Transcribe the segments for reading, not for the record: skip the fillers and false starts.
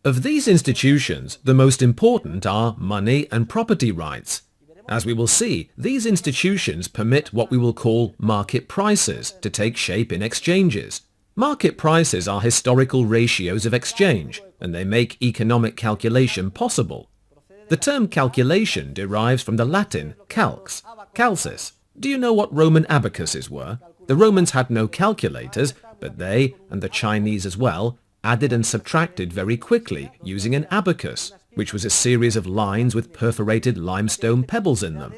Of these institutions, the most important are money and property rights. As we will see, these institutions permit what we will call market prices to take shape in exchanges. Market prices are historical ratios of exchange, and they make economic calculation possible. The term calculation derives from the Latin calx, calcis. Do you know what Roman abacuses were? The Romans had no calculators, but they, and the Chinese as well, added and subtracted very quickly using an abacus, which was a series of lines with perforated limestone pebbles in them.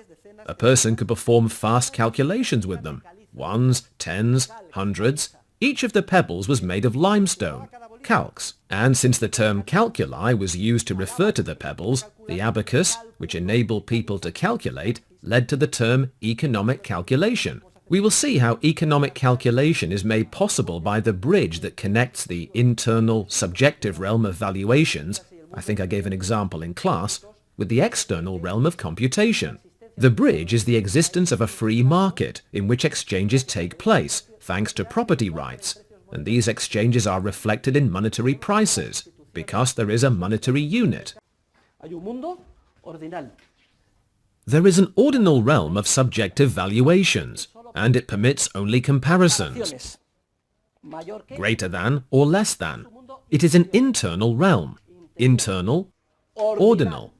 A person could perform fast calculations with them, ones, tens, hundreds. Each of the pebbles was made of limestone, calx, and since the term calculi was used to refer to the pebbles, the abacus, which enabled people to calculate, led to the term economic calculation. We will see how economic calculation is made possible by the bridge that connects the internal, subjective realm of valuations, I think I gave an example in class, with the external realm of computation. The bridge is the existence of a free market in which exchanges take place, thanks to property rights, and these exchanges are reflected in monetary prices, because there is a monetary unit. There is an ordinal realm of subjective valuations, and it permits only comparisons, greater than or less than. It is an internal realm, internal, ordinal.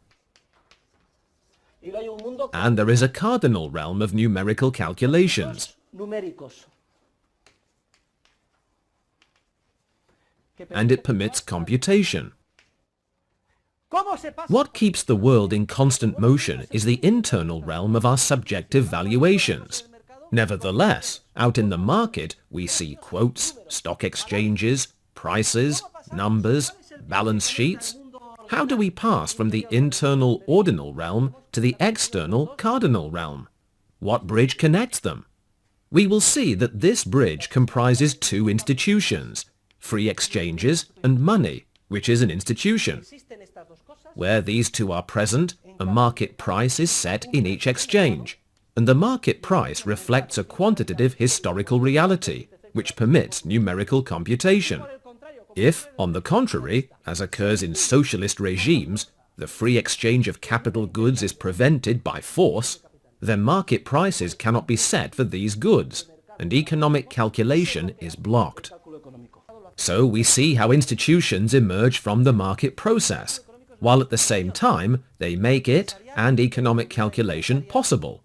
And there is a cardinal realm of numerical calculations. And it permits computation. What keeps the world in constant motion is the internal realm of our subjective valuations. Nevertheless, out in the market, we see quotes, stock exchanges, prices, numbers, balance sheets. How do we pass from the internal ordinal realm to the external cardinal realm? What bridge connects them? We will see that this bridge comprises two institutions, free exchanges and money, which is an institution. Where these two are present, a market price is set in each exchange, and the market price reflects a quantitative historical reality, which permits numerical computation. If, on the contrary, as occurs in socialist regimes, the free exchange of capital goods is prevented by force, then market prices cannot be set for these goods, and economic calculation is blocked. So we see how institutions emerge from the market process, while at the same time they make it and economic calculation possible.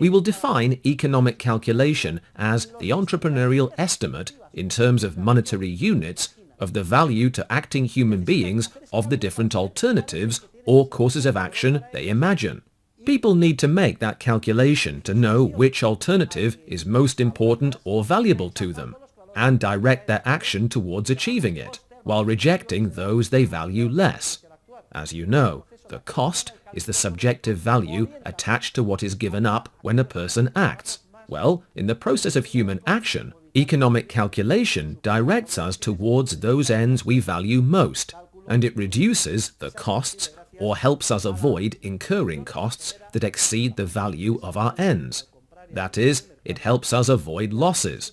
We will define economic calculation as the entrepreneurial estimate in terms of monetary units of the value to acting human beings of the different alternatives or courses of action they imagine. People need to make that calculation to know which alternative is most important or valuable to them, and direct their action towards achieving it, while rejecting those they value less. As you know, the cost is the subjective value attached to what is given up when a person acts. Well, in the process of human action, economic calculation directs us towards those ends we value most, and it reduces the costs or helps us avoid incurring costs that exceed the value of our ends. That is, it helps us avoid losses.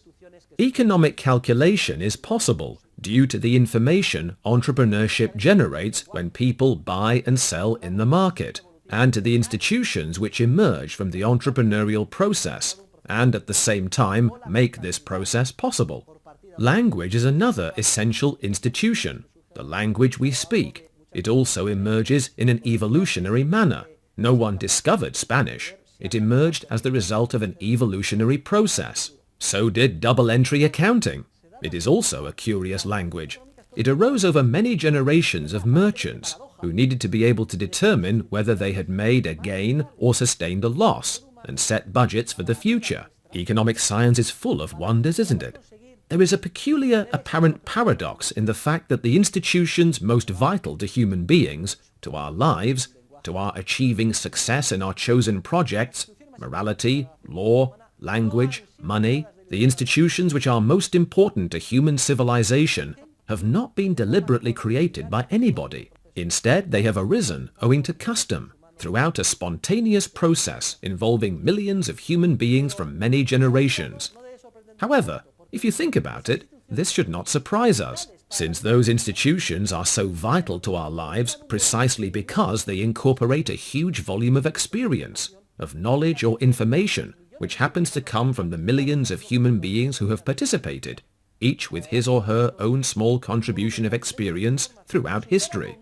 Economic calculation is possible due to the information entrepreneurship generates when people buy and sell in the market, and to the institutions which emerge from the entrepreneurial process, and at the same time make this process possible. Language is another essential institution, the language we speak. It also emerges in an evolutionary manner. No one discovered Spanish. It emerged as the result of an evolutionary process. So did double-entry accounting. It is also a curious language. It arose over many generations of merchants who needed to be able to determine whether they had made a gain or sustained a loss, and set budgets for the future. Economic science is full of wonders, isn't it? There is a peculiar apparent paradox in the fact that the institutions most vital to human beings, to our lives, to our achieving success in our chosen projects, morality, law, language, money, the institutions which are most important to human civilization, have not been deliberately created by anybody. Instead, they have arisen owing to custom, throughout a spontaneous process involving millions of human beings from many generations. However, if you think about it, this should not surprise us. since those institutions are so vital to our lives precisely because they incorporate a huge volume of experience, of knowledge or information, which happens to come from the millions of human beings who have participated, each with his or her own small contribution of experience throughout history.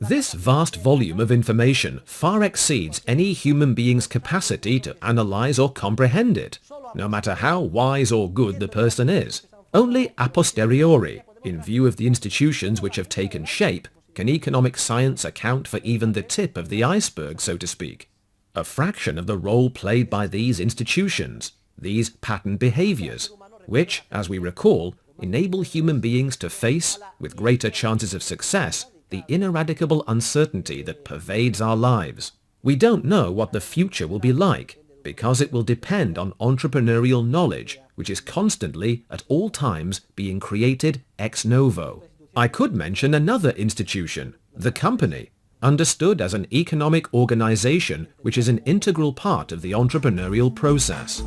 This vast volume of information far exceeds any human being's capacity to analyze or comprehend it, no matter how wise or good the person is. Only a posteriori, in view of the institutions which have taken shape, can economic science account for even the tip of the iceberg, so to speak. A fraction of the role played by these institutions, these pattern behaviors, which, as we recall, enable human beings to face, with greater chances of success, the ineradicable uncertainty that pervades our lives. We don't know what the future will be like, because it will depend on entrepreneurial knowledge, which is constantly, at all times, being created ex novo. I could mention another institution, the company, understood as an economic organization which is an integral part of the entrepreneurial process.